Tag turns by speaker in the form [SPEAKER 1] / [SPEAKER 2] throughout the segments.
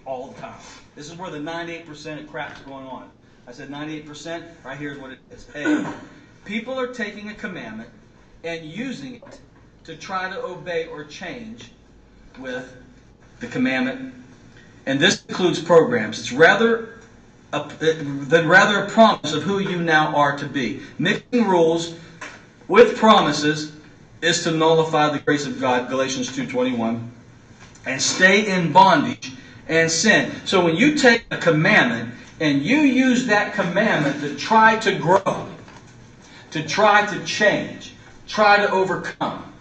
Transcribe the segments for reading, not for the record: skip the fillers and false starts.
[SPEAKER 1] all the time. This is where the 98% of crap's going on. I said 98%, right here's what it is. A, people are taking a commandment and using it to try to obey or change with the commandment. And this includes programs. It's rather a promise of who you now are to be. Mixing rules with promises is to nullify the grace of God, Galatians 2:21, and stay in bondage and sin. So when you take a commandment and you use that commandment to try to grow, to try to change, try to overcome,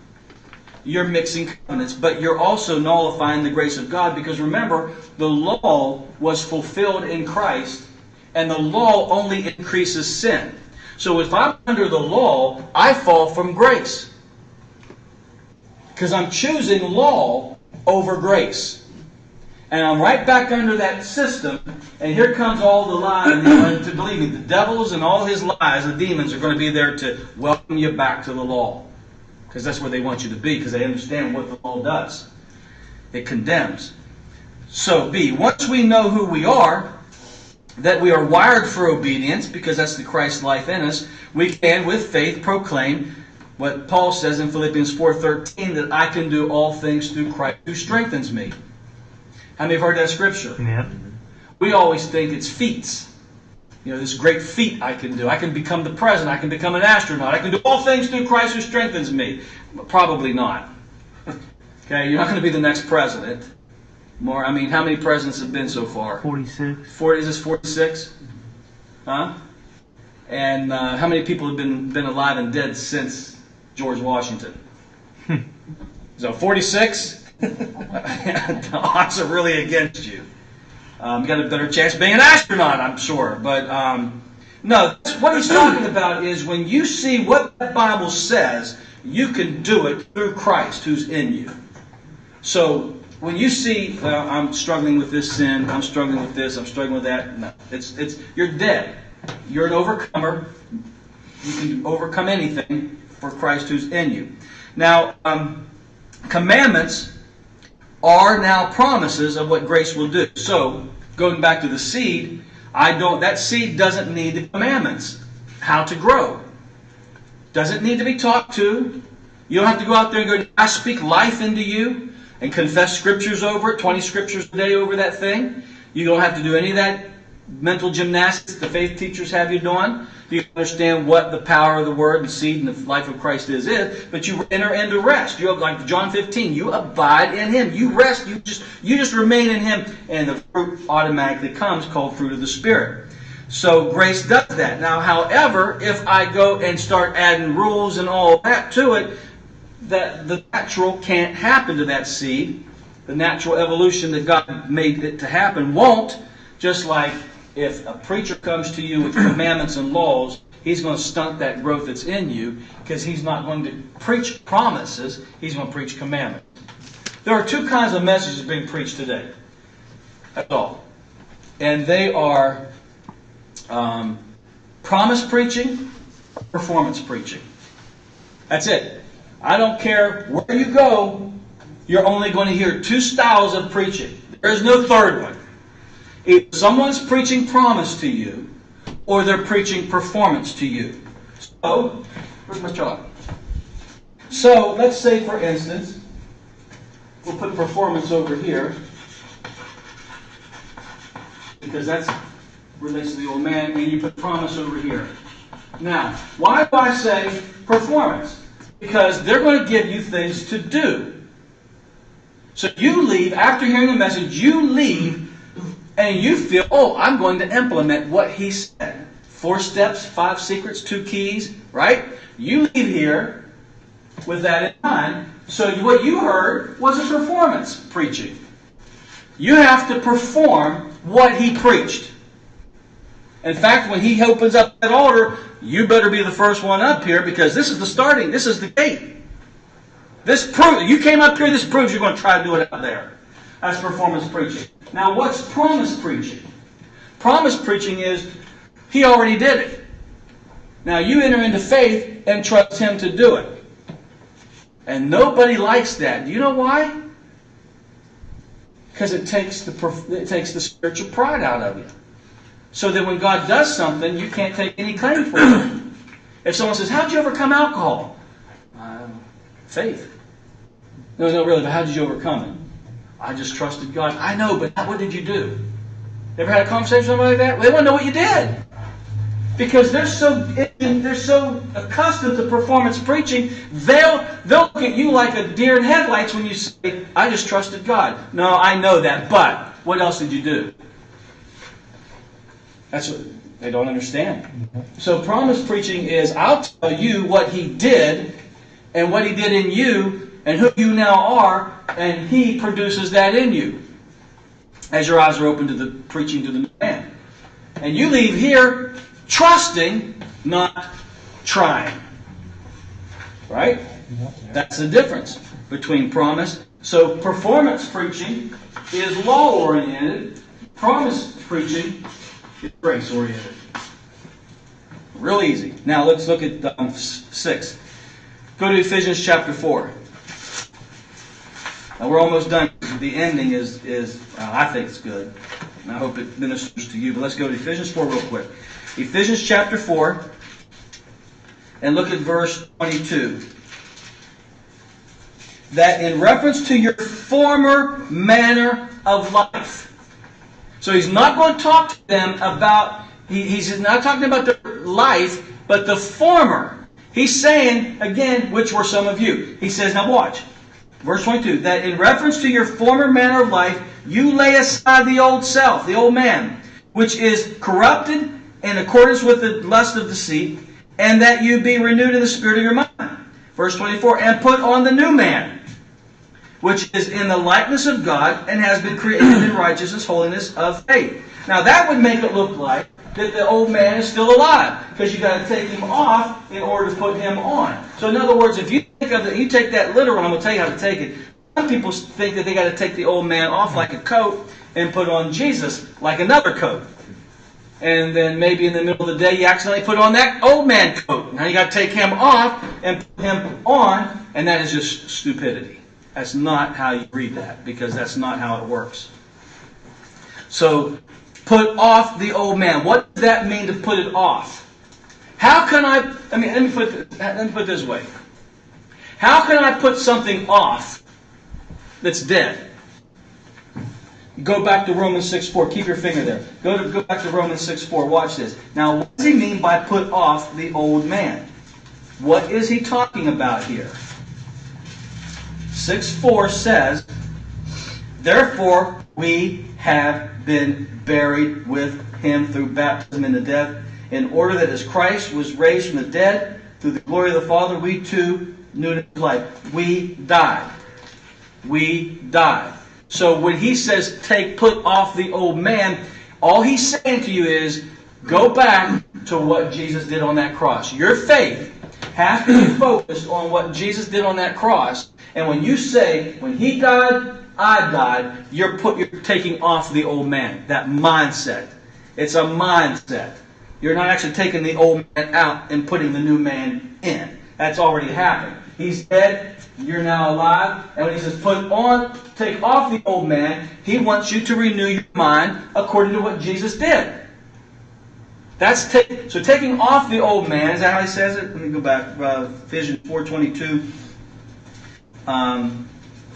[SPEAKER 1] you're mixing covenants, but you're also nullifying the grace of God, because remember, the law was fulfilled in Christ, and the law only increases sin. So if I'm under the law, I fall from grace, because I'm choosing law over grace. And I'm right back under that system, and here comes all the lies. And to believe me, the devils and all his lies, the demons, are going to be there to welcome you back to the law. Because that's where they want you to be, because they understand what the law does. It condemns. So, B, once we know who we are, that we are wired for obedience, because that's the Christ life in us, we can, with faith, proclaim what Paul says in Philippians 4:13, that I can do all things through Christ who strengthens me. How many have heard that scripture?
[SPEAKER 2] Yeah.
[SPEAKER 1] We always think it's feats. You know, this great feat I can do. I can become the president. I can become an astronaut. I can do all things through Christ who strengthens me. Probably not. Okay, you're not going to be the next president. More. I mean, how many presidents have been so far?
[SPEAKER 2] 46.
[SPEAKER 1] 40. Is this 46? Huh? And how many people have been alive and dead since George Washington? So 46? The odds are really against you. You got a better chance of being an astronaut, I'm sure. But no, what he's talking about is when you see what the Bible says, you can do it through Christ who's in you. So when you see, well, I'm struggling with this sin, I'm struggling with this, I'm struggling with that, no, you're dead. You're an overcomer. You can overcome anything for Christ who's in you. Now, commandments are now promises of what grace will do. So, going back to the seed, that seed doesn't need the commandments. How to grow. Doesn't need to be talked to. You don't have to go out there and go, I speak life into you, and confess scriptures over it, 20 scriptures a day over that thing. You don't have to do any of that mental gymnastics the faith teachers have you doing. You understand what the power of the Word and seed and the life of Christ is, but you enter into rest. You, like John 15, you abide in Him. You rest. You just remain in Him, and the fruit automatically comes, called fruit of the Spirit. So grace does that. Now, however, if I go and start adding rules and all that to it, that the natural can't happen to that seed. The natural evolution that God made it to happen won't. Just like if a preacher comes to you with commandments and laws, he's going to stunt that growth that's in you, because he's not going to preach promises, he's going to preach commandments. There are two kinds of messages being preached today. That's all. And they are promise preaching, performance preaching. That's it. I don't care where you go, you're only going to hear two styles of preaching. There is no third one. If someone's preaching promise to you, or they're preaching performance to you. So, where's my chalk? So, let's say, for instance, we'll put performance over here, because that relates to the old man, and you put promise over here. Now, why do I say performance? Because they're going to give you things to do. So you leave, after hearing the message, you leave, and you feel, oh, I'm going to implement what he said. 4 steps, 5 secrets, 2 keys, right? You leave here with that in mind. So what you heard was a performance preaching. You have to perform what he preached. In fact, when he opens up that altar, you better be the first one up here, because this is the starting, this is the gate. This proves, you came up here, this proves you're going to try to do it out there. That's performance preaching. Now, what's promise preaching? Promise preaching is, he already did it. Now, you enter into faith and trust him to do it. And nobody likes that. Do you know why? Because it takes the spiritual pride out of you. So that when God does something, you can't take any claim for it. If someone says, how'd you overcome alcohol? Faith. No, really, but how did you overcome it? I just trusted God. I know, but what did you do? Ever had a conversation with somebody like that? Well, they want to know what you did. Because they're so accustomed to performance preaching, they'll look at you like a deer in headlights when you say, I just trusted God. No, I know that, but what else did you do? That's what they don't understand. So promise preaching is, I'll tell you what He did, and what He did in you, and who you now are, and He produces that in you. As your eyes are open to the preaching to the new man. And you leave here trusting, not trying. Right? That's the difference between promise. So performance preaching is law-oriented. Promise preaching is grace-oriented. Real easy. Now let's look at 6. Go to Ephesians chapter 4. Now we're almost done. The ending is I think it's good. And I hope it ministers to you. But let's go to Ephesians 4 real quick. Ephesians chapter 4. And look at verse 22. That in reference to your former manner of life. So he's not going to talk to them about, he's not talking about their life, but the former. He's saying, again, which were some of you. He says, now watch. Verse 22, that in reference to your former manner of life, you lay aside the old self, the old man, which is corrupted in accordance with the lust of deceit, and that you be renewed in the spirit of your mind. Verse 24, and put on the new man, which is in the likeness of God, and has been created in righteousness, holiness of faith. Now that would make it look like that the old man is still alive, because you've got to take him off in order to put him on. So in other words, if you take that literal, I'm going to tell you how to take it. Some people think that they got to take the old man off like a coat and put on Jesus like another coat. And then maybe in the middle of the day you accidentally put on that old man coat. Now you got to take him off and put him on, and that is just stupidity. That's not how you read that, because that's not how it works. So, put off the old man. What does that mean to put it off? How can let me put it this way. How can I put something off that's dead? Go back to Romans 6:4. Keep your finger there. Go back to Romans 6:4. Watch this. Now, what does he mean by put off the old man? What is he talking about here? 6:4 says, therefore we have been buried with him through baptism into death, in order that as Christ was raised from the dead through the glory of the Father, we too knew life. We died. We died. So when he says put off the old man, all he's saying to you is go back to what Jesus did on that cross. Your faith has to be focused on what Jesus did on that cross. And when you say, when he died, I died, you're taking off the old man. That mindset. It's a mindset. You're not actually taking the old man out and putting the new man in. That's already happened. He's dead. You're now alive. And when he says take off the old man, he wants you to renew your mind according to what Jesus did. So taking off the old man, is that how he says it? Let me go back. Ephesians 4:22.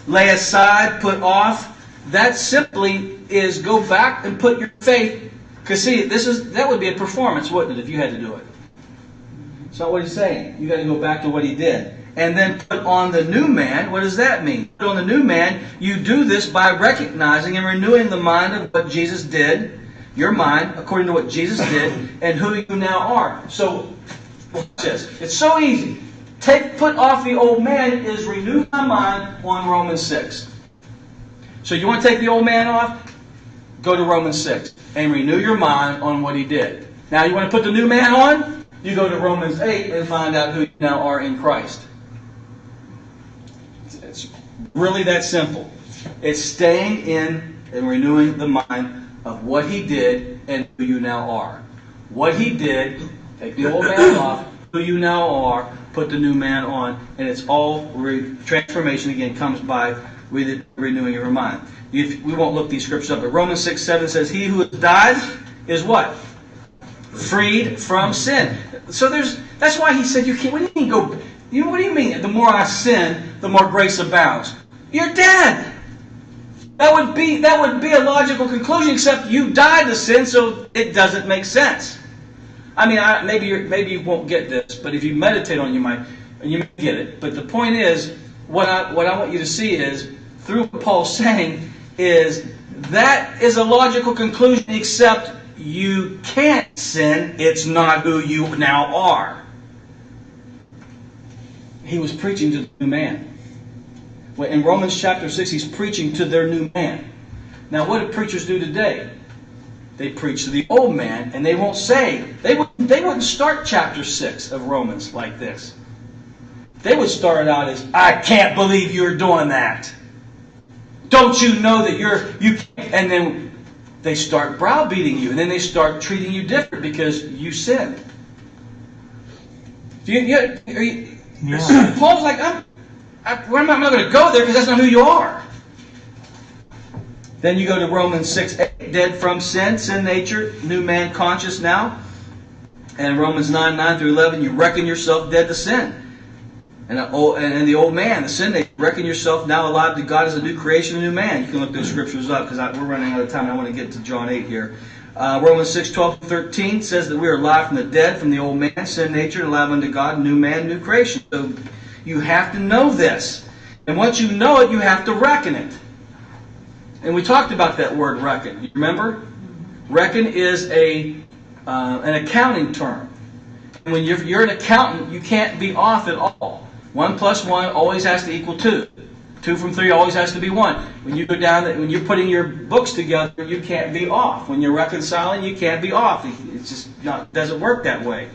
[SPEAKER 1] Lay aside, put off. That simply is go back and put your faith. Because see, that would be a performance, wouldn't it, if you had to do it? It's not what he's saying. You got to go back to what he did. And then put on the new man. What does that mean? Put on the new man. You do this by recognizing and renewing the mind of what Jesus did. Your mind, according to what Jesus did, and who you now are. So, watch this. It's so easy. Put off the old man is renew my mind on Romans 6. So you want to take the old man off? Go to Romans 6 and renew your mind on what he did. Now you want to put the new man on? You go to Romans 8 and find out who you now are in Christ. It's really that simple. It's staying in and renewing the mind of what he did and who you now are. What he did, take the old man off, who you now are, put the new man on, and it's all transformation again comes by with renewing your mind. We won't look these scriptures up, but Romans 6:7 says, he who has died is what? Freed from sin. So that's why he said, you can't, what do you mean go, what do you mean? The more I sin, the more grace abounds. You're dead. That would be a logical conclusion, except you died to sin, so it doesn't make sense. I mean, maybe you won't get this, but if you meditate on it, you might get it. But the point is, what I want you to see is, through what Paul's saying, is that is a logical conclusion, except you can't sin. It's not who you now are. He was preaching to the new man. In Romans chapter 6, he's preaching to their new man. Now, what do preachers do today? They preach to the old man, and they won't say, they wouldn't start chapter 6 of Romans like this. They would start it out as, I can't believe you're doing that. Don't you know that you can't? And then they start browbeating you, and then they start treating you different because you sinned. Paul's like, I'm not going to go there because that's not who you are. Then you go to Romans 6:8, dead from sin, sin nature, new man conscious now. And Romans 9 through 11, you reckon yourself dead to sin. And the old man, the sin nature, reckon yourself now alive to God as a new creation, a new man. You can look those scriptures up because we're running out of time. I want to get to John 8 here. Romans 6:12-13 says that we are alive from the dead, from the old man, sin nature, and alive unto God, new man, new creation. So you have to know this. And once you know it, you have to reckon it. And we talked about that word reckon. You remember? Reckon is an accounting term. And when you're an accountant, you can't be off at all. 1 plus 1 always has to equal 2. 2 from 3 always has to be 1. When you go down, when you're putting your books together, you can't be off. When you're reconciling, you can't be off. It's just doesn't work that way.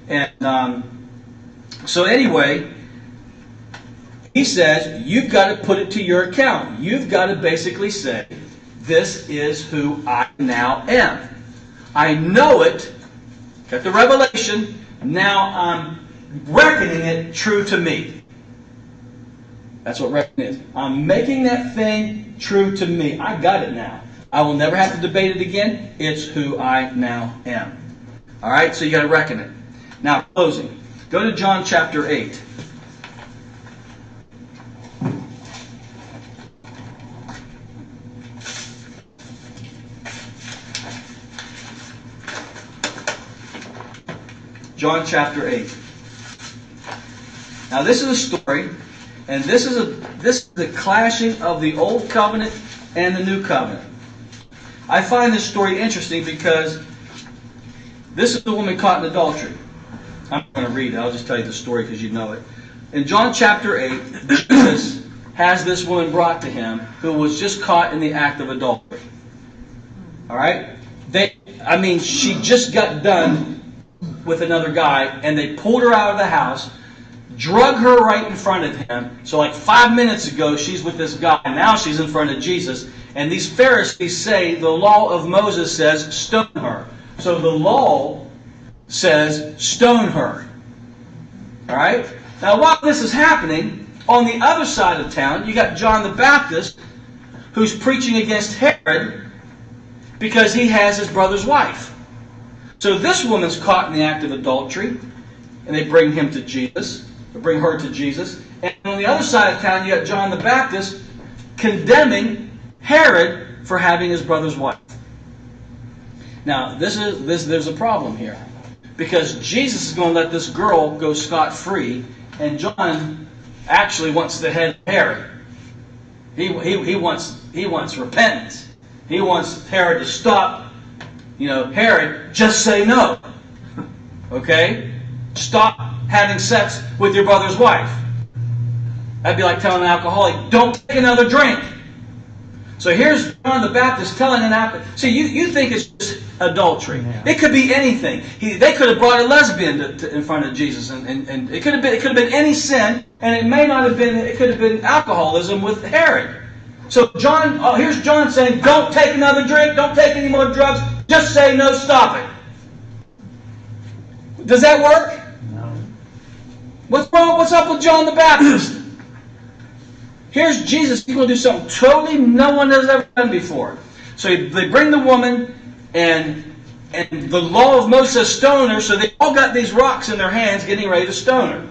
[SPEAKER 1] And so anyway, he says you've got to put it to your account. You've got to basically say, this is who I now am. I know it. Got the revelation. Now I'm reckoning it true to me. That's what reckoning is. I'm making that thing true to me. I got it now. I will never have to debate it again. It's who I now am. All right, so you got to reckon it. Now, closing. Go to John chapter 8. John chapter 8. Now this is a story, and this is the clashing of the old covenant and the new covenant. I find this story interesting because this is the woman caught in adultery. I'm not going to read it. I'll just tell you the story because you know it. In John chapter 8, Jesus has this woman brought to him who was just caught in the act of adultery. All right? She just got done with another guy, and they pulled her out of the house, drug her right in front of him. So like 5 minutes ago, she's with this guy, and now she's in front of Jesus. And these Pharisees say the law of Moses says stone her. So the law says stone her. All right? Now while this is happening, on the other side of town, you got John the Baptist, who's preaching against Herod because he has his brother's wife. So this woman's caught in the act of adultery, and they bring him to Jesus, or bring her to Jesus. And on the other side of town, you got John the Baptist condemning Herod for having his brother's wife. Now, there's a problem here, because Jesus is going to let this girl go scot-free, and John actually wants the head of Herod. He wants repentance. He wants Herod to stop. Herod, just say no. Okay? Stop having sex with your brother's wife. That'd be like telling an alcoholic, don't take another drink. So here's John the Baptist telling an alcoholic. See, you think it's just adultery. Yeah. It could be anything. They could have brought a lesbian in front of Jesus, and it could have been any sin, and it may not have been. It could have been alcoholism with Herod. So here's John saying, don't take another drink, don't take any more drugs, just say no, stop it. Does that work?
[SPEAKER 2] No.
[SPEAKER 1] What's wrong? What's up with John the Baptist? here's Jesus. He's going to do something totally no one has ever done before. So they bring the woman, and the law of Moses stoned her, so they all got these rocks in their hands getting ready to stone her.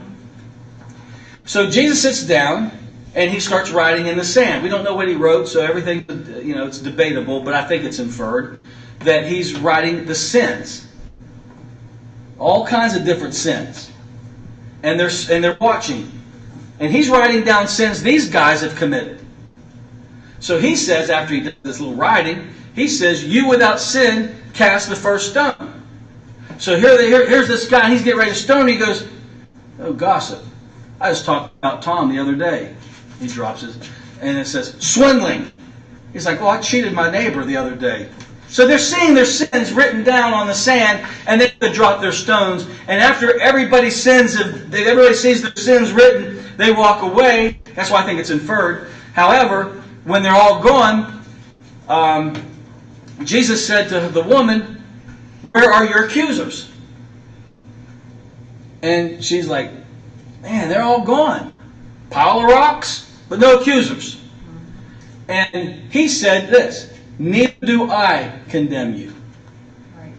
[SPEAKER 1] So Jesus sits down, and he starts writing in the sand. We don't know what he wrote, so everything, it's debatable, but I think it's inferred that he's writing the sins. All kinds of different sins. And they're watching. And he's writing down sins these guys have committed. So he says, after he does this little writing, he says, "You without sin cast the first stone." So here's this guy, and he's getting ready to stone him. He goes, "Oh, gossip. I was talking about Tom the other day." He drops his, and it says, "Swindling." He's like, "Oh, I cheated my neighbor the other day." So they're seeing their sins written down on the sand, and then they drop their stones. And after everybody sees their sins written, they walk away. That's why I think it's inferred. However, when they're all gone, Jesus said to the woman, "Where are your accusers?" And she's like, "Man, they're all gone. Pile of rocks, but no accusers." And he said this, "Neither do I condemn you." Right.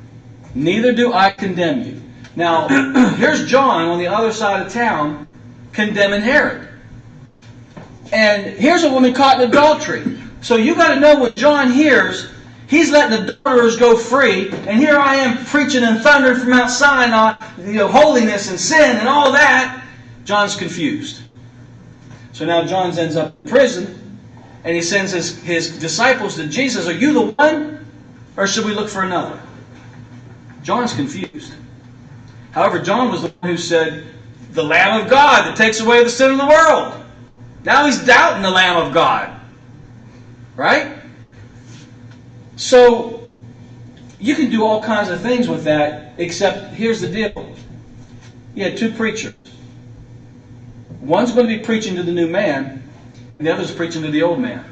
[SPEAKER 1] Neither do I condemn you. Now, here's John on the other side of town condemning Herod. And here's a woman caught in adultery. So you got to know when John hears, he's letting adulterers go free, and here I am preaching and thundering from Mount Sinai, holiness and sin and all that. John's confused. So now John ends up in prison. And he sends his disciples to Jesus. "Are you the one? Or should we look for another?" John's confused. However, John was the one who said, "The Lamb of God that takes away the sin of the world." Now he's doubting the Lamb of God. Right? So, you can do all kinds of things with that, except here's the deal. You had two preachers. One's going to be preaching to the new man, and the other's preaching to the old man.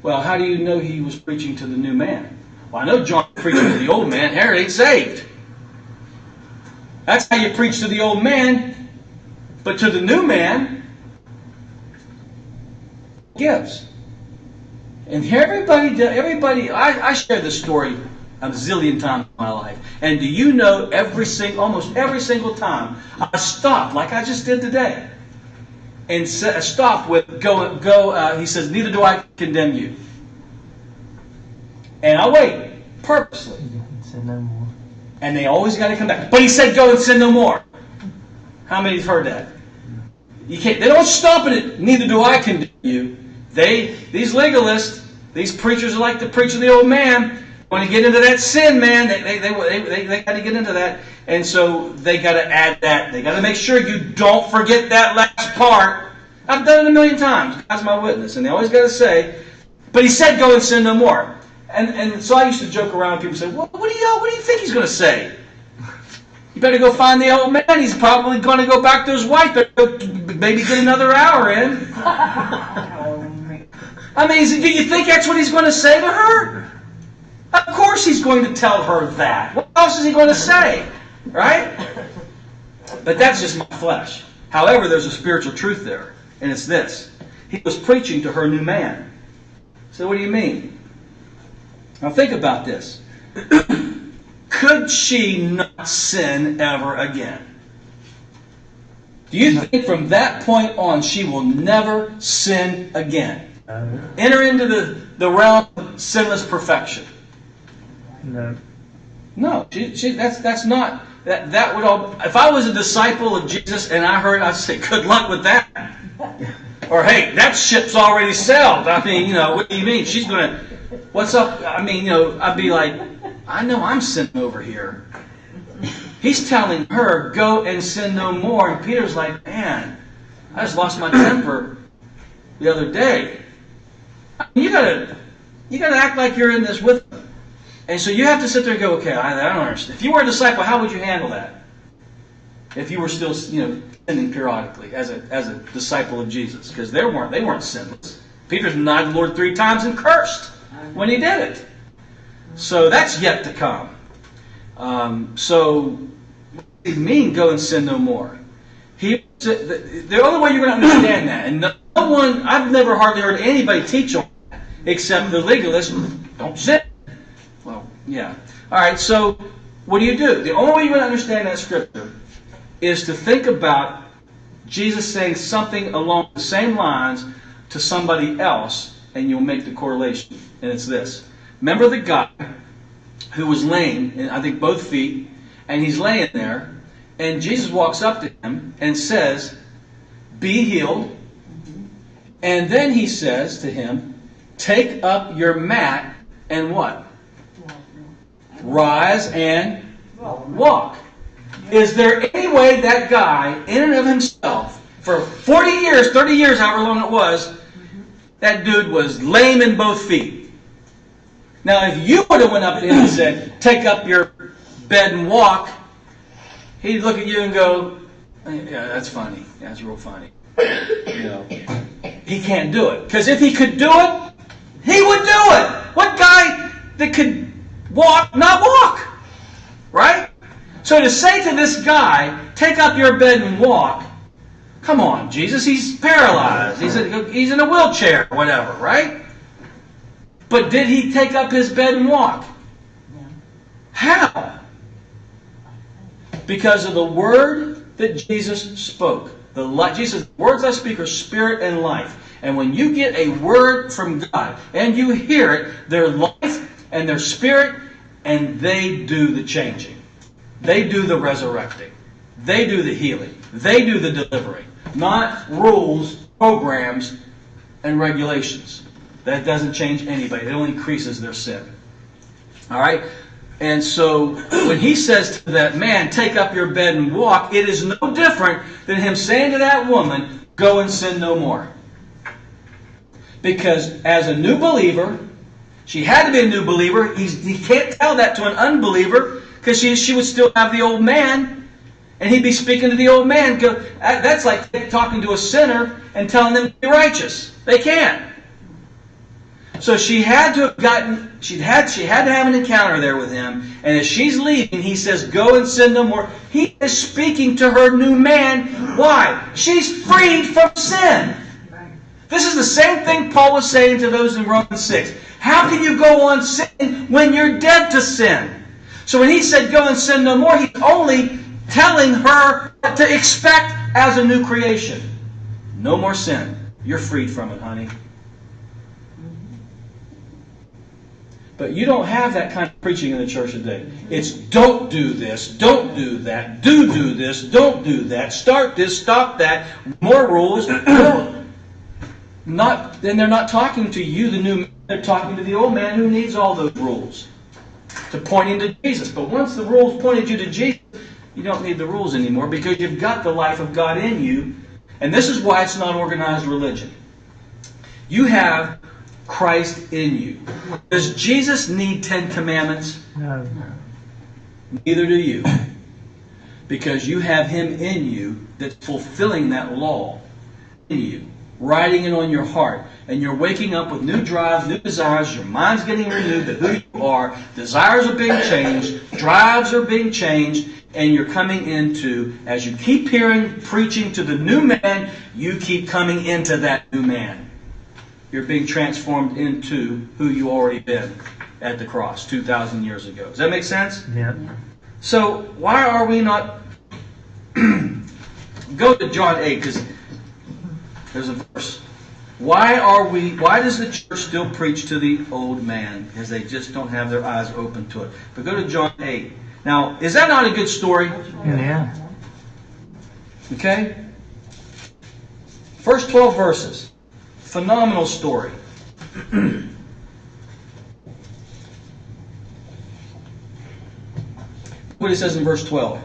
[SPEAKER 1] Well, how do you know he was preaching to the new man? Well, I know John was preaching to the old man. Herod ain't saved. That's how you preach to the old man. But to the new man, gives. And everybody, I share this story a zillion times in my life. And do you know, almost every single time, I stopped, like I just did today, and stopped with, go, he says, "Neither do I condemn you." And I wait, purposely.
[SPEAKER 2] Sin no more.
[SPEAKER 1] And they always got to come back. "But he said, go and sin no more." How many have heard that? You can't. They don't stop at it. "Neither do I condemn you." These legalists, these preachers who like to preach to the old man, want to get into that sin, man. They got to get into that. And so they got to add that. They got to make sure you don't forget that last part. I've done it a million times. God's my witness. And they always got to say, "But he said, go and sin no more." And so I used to joke around. People say, "Well, what do you think he's going to say? You better go find the old man. He's probably going to go back to his wife. Better go, maybe get another hour in." I mean, do you think that's what he's going to say to her? Of course he's going to tell her that. What else is he going to say? Right? But that's just my flesh. However, there's a spiritual truth there. And it's this. He was preaching to her new man. So what do you mean? Now think about this. Could she not sin ever again? Do you think from that point on she will never sin again? Enter into the realm of sinless perfection?
[SPEAKER 2] No.
[SPEAKER 1] No, that's not. That would all. If I was a disciple of Jesus and I heard, I'd say, "Good luck with that." Or, "Hey, that ship's already sailed." I mean, what do you mean? She's gonna. What's up? I mean, I'd be like, "I know I'm sinning over here." He's telling her, "Go and sin no more." And Peter's like, "Man, I just lost my temper the other day." You gotta act like you're in this with them. And so you have to sit there and go, "Okay, I don't understand." If you were a disciple, how would you handle that? If you were still, sinning periodically as a disciple of Jesus, because they weren't sinless. Peter denied the Lord 3 times and cursed when he did it. So that's yet to come. So what does it mean, "Go and sin no more"? The only way you're going to understand that, and no no one, I've never hardly heard anybody teach on that, except the legalists, don't sin. Well, yeah. All right, so what do? The only way you're going to understand that scripture is to think about Jesus saying something along the same lines to somebody else, and you'll make the correlation. And it's this. Remember the guy who was lame, in, I think both feet, and he's laying there, and Jesus walks up to him and says, be healed. And then he says to him, take up your mat and what? Rise and walk. Is there any way that guy, in and of himself, for 40 years, 30 years, however long it was, that dude was lame in both feet? Now, if you would have went up to him and said, take up your bed and walk, he'd look at you and go, yeah, that's funny. Yeah, that's real funny. You know, he can't do it. Because if he could do it, he would do it. What guy that could walk, not walk? Right? So to say to this guy, take up your bed and walk, come on, Jesus, he's paralyzed. He's in a wheelchair or whatever, right? But did he take up his bed and walk? How? Because of the word that Jesus spoke. Jesus said, the words I speak are spirit and life. And when you get a word from God and you hear it, their life and their spirit, and they do the changing. They do the resurrecting. They do the healing. They do the delivering. Not rules, programs, and regulations. That doesn't change anybody. It only increases their sin. All right? And so when he says to that man, take up your bed and walk, it is no different than him saying to that woman, go and sin no more. Because as a new believer, she had to be a new believer. He can't tell that to an unbeliever because she would still have the old man. And he'd be speaking to the old man. That's like talking to a sinner and telling them to be righteous. They can't. So she had to have she had to have an encounter there with him. And as she's leaving, he says, go and sin no more. He is speaking to her new man. Why? She's freed from sin. This is the same thing Paul was saying to those in Romans 6. How can you go on sinning when you're dead to sin? So when he said, go and sin no more, he's only telling her what to expect as a new creation. No more sin. You're freed from it, honey. But you don't have that kind of preaching in the church today. It's don't do this, don't do that, do this, don't do that, start this, stop that, more rules. Then they're not talking to you, the new man. They're talking to the old man who needs all those rules to point him to Jesus. But once the rules pointed you to Jesus, you don't need the rules anymore because you've got the life of God in you. And this is why it's not organized religion. You have Christ in you. Does Jesus need 10 commandments?
[SPEAKER 2] No.
[SPEAKER 1] Neither do you. Because you have Him in you that's fulfilling that law in you, writing it on your heart. And you're waking up with new drives, new desires. Your mind's getting renewed to who you are. Desires are being changed. Drives are being changed. And you're coming into, as you keep hearing, preaching to the new man, you keep coming into that new man. You're being transformed into who you already been at the cross 2,000 years ago. Does that make sense?
[SPEAKER 2] Yeah.
[SPEAKER 1] So why are we not... Go to John 8, because there's a verse. Why does the church still preach to the old man? Because they just don't have their eyes open to it. But go to John 8. Now, is that not a good story?
[SPEAKER 2] Yeah.
[SPEAKER 1] Okay? First 12 verses. Phenomenal story. What it says in verse 12.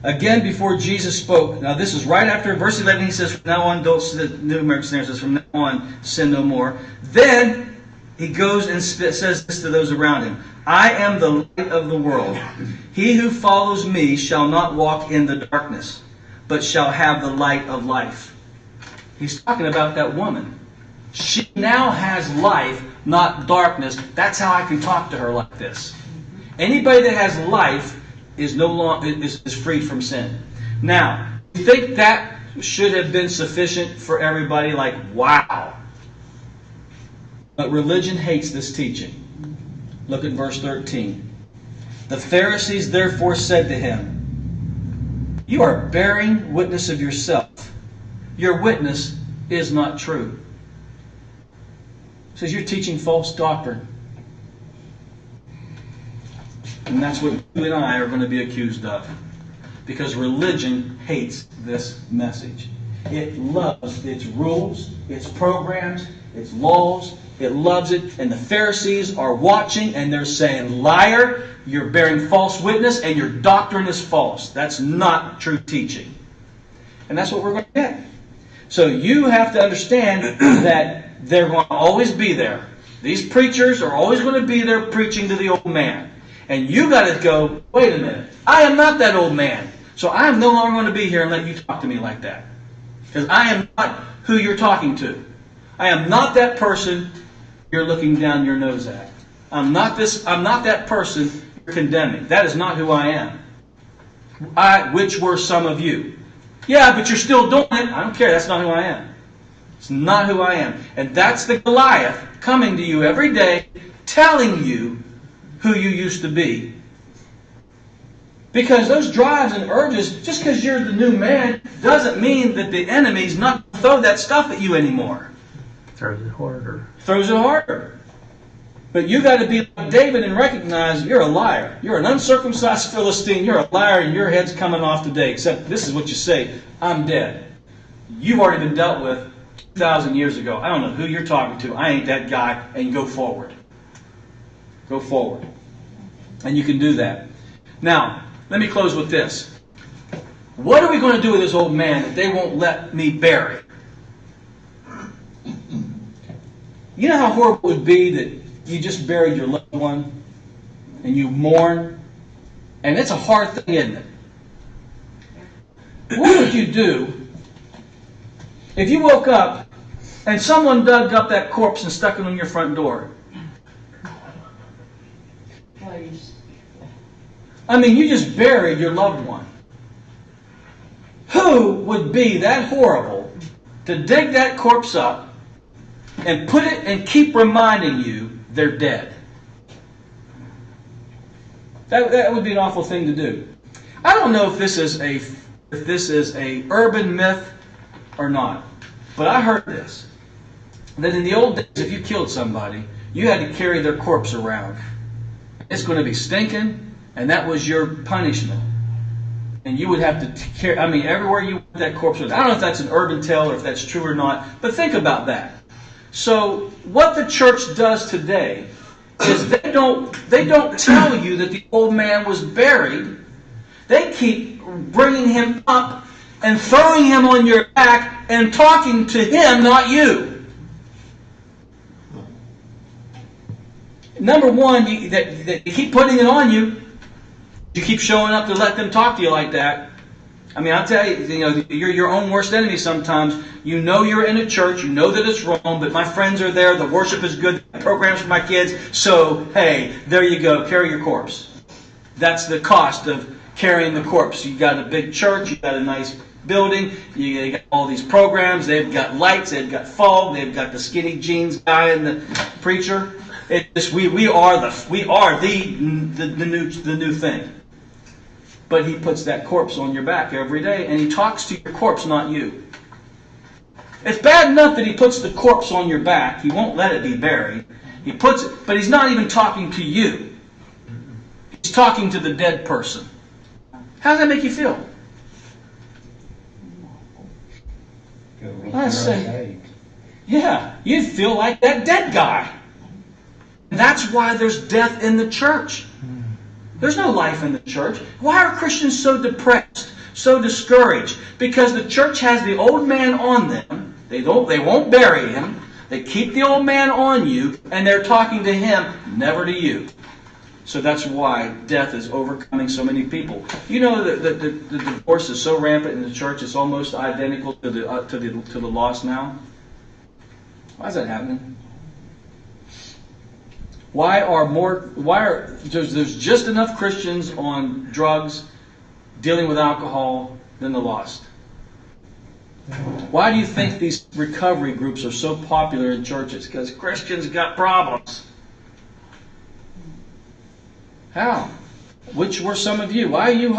[SPEAKER 1] Again, before Jesus spoke, now this is right after verse 11, he says, from now on, don't sin, the New American Standard says, from now on, sin no more. Then he goes and says this to those around him. I am the light of the world. He who follows me shall not walk in the darkness, but shall have the light of life. He's talking about that woman. She now has life, not darkness. That's how I can talk to her like this. Anybody that has life is no longer is freed from sin. Now, you think that should have been sufficient for everybody? Like, wow. But religion hates this teaching. Look at verse 13. The Pharisees therefore said to him, "You are bearing witness of yourself. Your witness is not true." It says you're teaching false doctrine. And that's what you and I are going to be accused of. Because religion hates this message. It loves its rules, its programs, its laws. It loves it. And the Pharisees are watching and they're saying, "Liar, you're bearing false witness and your doctrine is false." That's not true teaching. And that's what we're going to get. So you have to understand that they're going to always be there. These preachers are always going to be there preaching to the old man. And you got to go, wait a minute, I am not that old man. So I am no longer going to be here and let you talk to me like that. Because I am not who you're talking to. I am not that person you're looking down your nose at. I'm not that person you're condemning. That is not who I am. Which were some of you. Yeah, but you're still doing it. I don't care. That's not who I am. It's not who I am. And that's the Goliath coming to you every day, telling you who you used to be. Because those drives and urges, just because you're the new man, doesn't mean that the enemy's not going to throw that stuff at you anymore.
[SPEAKER 2] Throws it harder.
[SPEAKER 1] Throws it harder. But you got to be like David and recognize you're a liar. You're an uncircumcised Philistine. You're a liar and your head's coming off today. Except this is what you say, "I'm dead." You've already been dealt with 2,000 years ago. I don't know who you're talking to. I ain't that guy. And go forward. Go forward. And you can do that. Now, let me close with this. What are we going to do with this old man that they won't let me bury? You know how horrible it would be that you just buried your loved one and you mourn? And it's a hard thing, isn't it? What would you do if you woke up and someone dug up that corpse and stuck it on your front door? I mean, you just buried your loved one. Who would be that horrible to dig that corpse up and put it and keep reminding you they're dead? That would be an awful thing to do. I don't know if this is a urban myth or not, but I heard this, that in the old days, if you killed somebody, you had to carry their corpse around. It's going to be stinking. And that was your punishment. And you would have to carry, I mean, everywhere you went, that corpse was. I don't know if that's an urban tale or if that's true or not, but think about that. So what the church does today is they don't tell you that the old man was buried. They keep bringing him up and throwing him on your back and talking to him, not you. Number one, they keep putting it on you. You keep showing up to let them talk to you like that. I mean, I'll tell you, you're your own worst enemy sometimes. You know you're in a church, you know that it's wrong, but my friends are there, the worship is good, the programs for my kids, so, hey, there you go, carry your corpse. That's the cost of carrying the corpse. You got a big church, you got a nice building, you got all these programs, they've got lights, they've got fog, they've got the skinny jeans guy and the preacher. We are the new thing. But he puts that corpse on your back every day, and he talks to your corpse, not you. It's bad enough that he puts the corpse on your back. He won't let it be buried. He puts it, but he's not even talking to you. He's talking to the dead person. How does that make you feel? I say, yeah, you'd feel like that dead guy. And that's why there's death in the church. There's no life in the church. Why are Christians so depressed, so discouraged? Because the church has the old man on them. They won't bury him. They keep the old man on you, and they're talking to him, never to you. So that's why death is overcoming so many people. You know that the divorce is so rampant in the church; it's almost identical to the loss now. Why is that happening? there's just enough Christians on drugs, dealing with alcohol, than the lost? Why do you think these recovery groups are so popular in churches? Because Christians got problems. How? Which were some of you? Why are you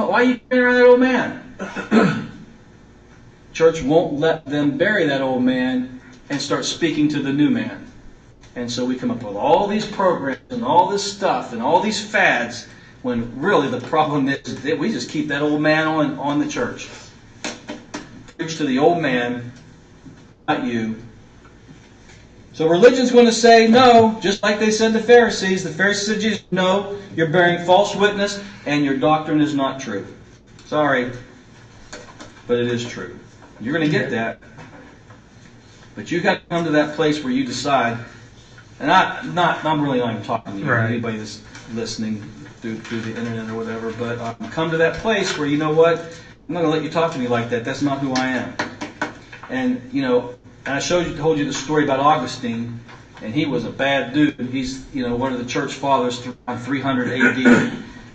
[SPEAKER 1] carrying around that old man? Church won't let them bury that old man and start speaking to the new man. And so we come up with all these programs and all this stuff and all these fads, when really the problem is that we just keep that old man on the church. Preach to the old man, not you. So religion's going to say no, just like they said to the Pharisees. The Pharisees said, Jesus, no, you're bearing false witness and your doctrine is not true. Sorry, but it is true. You're going to get that. But you've got to come to that place where you decide, and I'm really not even talking to you,
[SPEAKER 2] right.
[SPEAKER 1] Anybody that's listening through the internet or whatever, but come to that place where, you know what, I'm not going to let you talk to me like that. That's not who I am. And, and I told you the story about Augustine, and he was a bad dude. He's, one of the church fathers around 300 AD.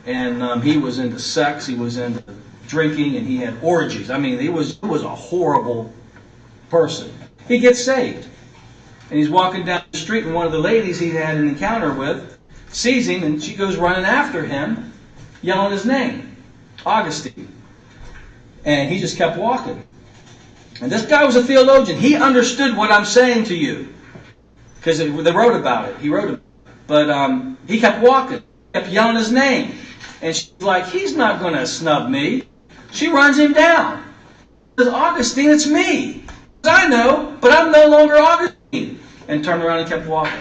[SPEAKER 1] And he was into sex, he was into drinking, and he had orgies. I mean, he was a horrible person. He gets saved. And he's walking down the street, and one of the ladies he had an encounter with sees him, and she goes running after him, yelling his name, Augustine. And he just kept walking. And this guy was a theologian. He understood what I'm saying to you, because they wrote about it. He wrote about it. But he kept walking, kept yelling his name. And she's like, he's not going to snub me. She runs him down. She says, Augustine, it's me. I know, but I'm no longer Augustine. And turned around and kept walking.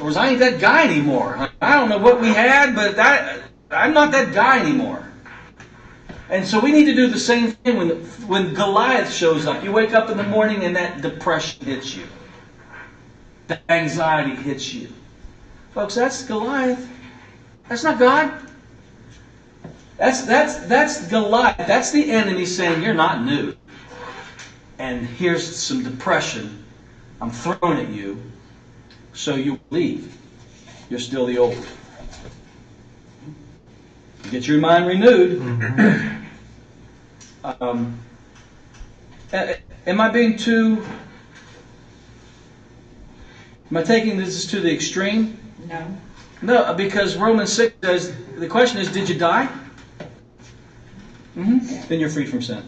[SPEAKER 1] Or I ain't that guy anymore. I don't know what we had, but I'm not that guy anymore. And so we need to do the same thing when Goliath shows up. You wake up in the morning and that depression hits you. That anxiety hits you. Folks, that's Goliath. That's not God. That's Goliath. That's the enemy saying, you're not new. And here's some depression I'm throwing at you, so you leave. You're still the old. Get your mind renewed. Am I taking this to the extreme?
[SPEAKER 3] No.
[SPEAKER 1] No, because Romans 6 says, the question is, did you die? Then you're free from sin.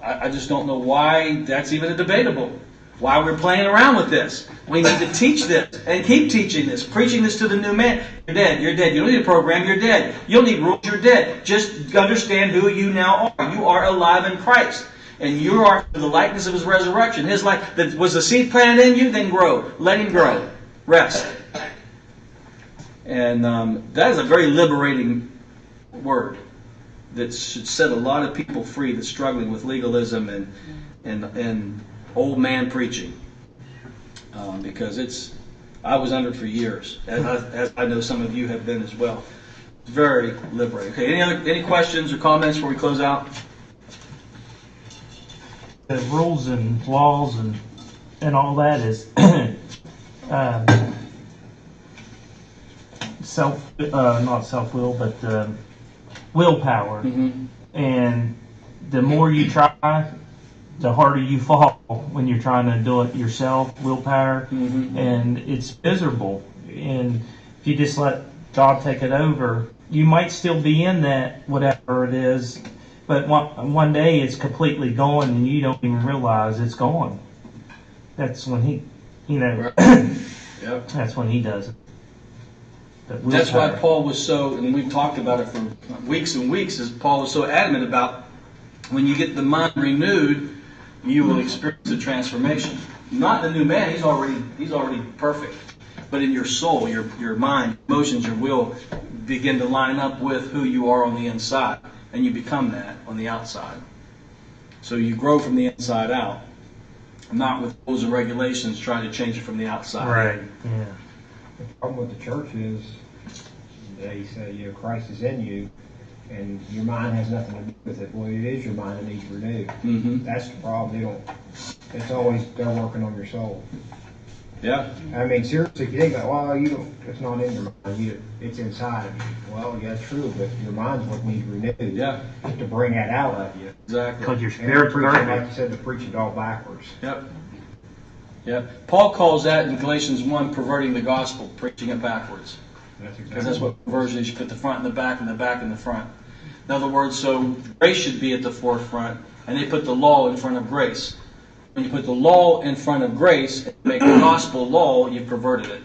[SPEAKER 1] I just don't know why that's even debatable. Why we're playing around with this. We need to teach this and keep teaching this, preaching this to the new man. You're dead. You're dead. You don't need a program. You're dead. You don't need rules. You're dead. Just understand who you now are. You are alive in Christ. And you are the likeness of His resurrection. His life. Was the seed planted in you? Then grow. Let him grow. Rest. And that is a very liberating word that should set a lot of people free that's struggling with legalism and old man preaching. Because I was under it for years, as I know some of you have been as well. It's very liberating. Okay, any questions or comments before we close out?
[SPEAKER 2] The rules and laws and all that is not self-will, but willpower.
[SPEAKER 1] Mm-hmm.
[SPEAKER 2] And the more you try, the harder you fall when you're trying to do it yourself, willpower.
[SPEAKER 1] Mm-hmm.
[SPEAKER 2] And it's miserable. And if you just let God take it over, you might still be in that, whatever it is, but one day it's completely gone and you don't even realize it's gone. That's when He,
[SPEAKER 1] Right. Yep.
[SPEAKER 2] that's when He does it.
[SPEAKER 1] That's why Paul was so, and we've talked about it for weeks and weeks, is Paul was so adamant about when you get the mind renewed, you will experience a transformation. Not the new man, he's already perfect. But in your soul, your mind, emotions, your will begin to line up with who you are on the inside. And you become that on the outside. So you grow from the inside out. Not with rules and regulations trying to change it from the outside.
[SPEAKER 2] Right, yeah.
[SPEAKER 4] The problem with the church is they say, Christ is in you, and your mind has nothing to do with it. Well, it is your mind that needs renewed.
[SPEAKER 1] Mm-hmm.
[SPEAKER 4] That's the problem. It's always, they're working on your soul.
[SPEAKER 1] Yeah.
[SPEAKER 4] I mean, seriously, if you think about, well, you don't, it's not in your mind, it's inside of you. Well, yeah, true, but your mind's what needs renewed.
[SPEAKER 1] Yeah.
[SPEAKER 4] To bring that out of you.
[SPEAKER 1] Exactly.
[SPEAKER 2] Because your
[SPEAKER 4] And they're
[SPEAKER 2] spirit's
[SPEAKER 4] preaching, like
[SPEAKER 2] perfect.
[SPEAKER 4] you said, they're preaching it all backwards.
[SPEAKER 1] Yep. Yep. Paul calls that in Galatians 1 perverting the gospel, preaching it backwards. Because that's what perversion is. You put the front in the back and the back in the front. In other words, so grace should be at the forefront, and they put the law in front of grace. When you put the law in front of grace and make the gospel law, you've perverted it.